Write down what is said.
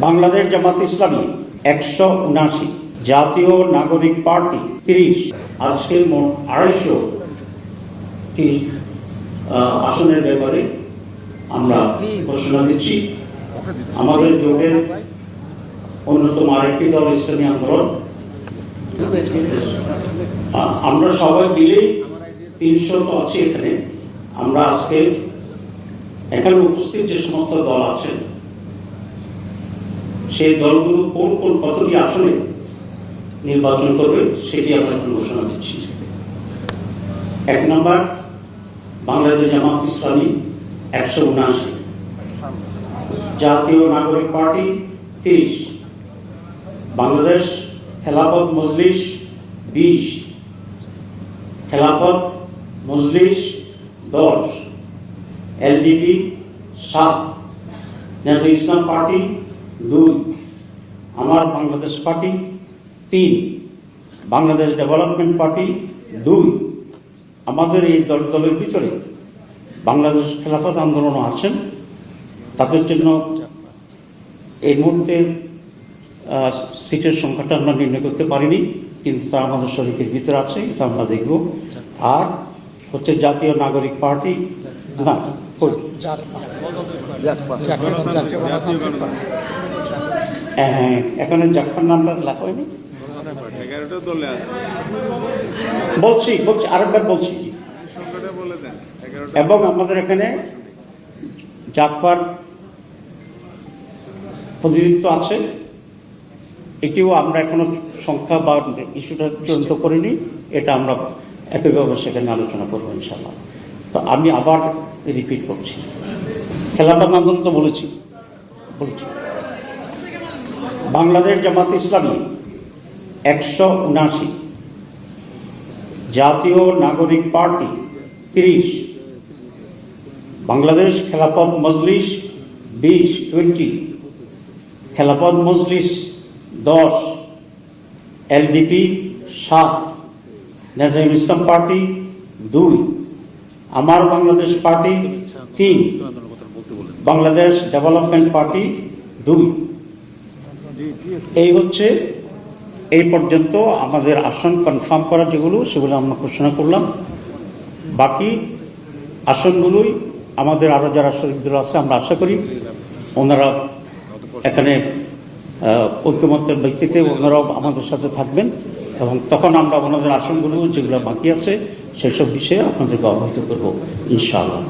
বাংলাদেশ জামাত ইসলামী 179, জাতীয় নাগরিক পার্টি 30, আজকে মোট 230 আসনের ব্যাপারে আমরা ঘোষণা দিচ্ছি। আমাদের জোটের অন্যতম আরেকটি দল ইসলামী আন্দোলন, আমরা সবাই মিলে 300 তো আছি এখানে। আমরা আজকে এখানে উপস্থিত যে সমস্ত দল আছেন সেই দলগুলো কোন কোন কতটি আসনে নির্বাচন করবে সেটি আমরা এখন ঘোষণা দিচ্ছি। 1 নম্বর বাংলাদেশ জামাত ইসলামী 179, জাতীয় নাগরিক পার্টি 30, বাংলাদেশ খেলাফত মজলিস 20, খেলাফত মজলিস 10, এলডিপি 7, জাতীয় ইসলাম পার্টি 2, আমার Bangladesh party 3, Bangladesh development party 2। আমাদের এই দলের ভিতরে বাংলাদেশ খেলাফত আন্দোলনও আছেন। তাদের জন্য এই মুহূর্তে সিটের সংখ্যাটা আমরা নির্ণয় করতে পারিনি, কিন্তু তারা আমাদের শরীরের ভিতরে আছে, এটা আমরা দেখব। আর হচ্ছে জাতীয় নাগরিক পার্টি, না হ্যাঁ, এখানে জাফর নামটা লেখা হয়নি, বলছি আরেকবার বলছি। এবং আমাদের এখানে জাফর প্রতিনিধিত্ব আছে, এটিও আমরা এখনো সংখ্যা বা ইস্যুটা চূড়ান্ত করিনি, এটা আমরা একইভাবে সেখানে আলোচনা করবো ইনশাল্লাহ। তো আমি আবার রিপিট করছি, খেলাফত আন্দোলন তো বলেছি। বাংলাদেশ জামাত ইসলামী 179, জাতীয় নাগরিক পার্টি 30, বাংলাদেশ খেলাফত মজলিস 20, খেলাফত মজলিস 10, এলডিপি 7, জাতীয় ইসলাম পার্টি 2, আমার Bangladesh party 3, Bangladesh development party 2। এই হচ্ছে এই পর্যন্ত আমাদের আসন কনফার্ম করা যেগুলো, সেগুলো আমরা ঘোষণা করলাম। বাকি আসনগুলোই আমাদের আরও যারা শরীরদল আছে, আমরা আশা করি ওনারা এখানে ঐক্যমত্যের ভিত্তিতে ওনারাও আমাদের সাথে থাকবেন, এবং তখন আমরা ওনাদের আসনগুলো যেগুলো বাকি আছে সেসব বিষয়ে আপনাদেরকে অবহিত করবো ইনশাআল্লাহ।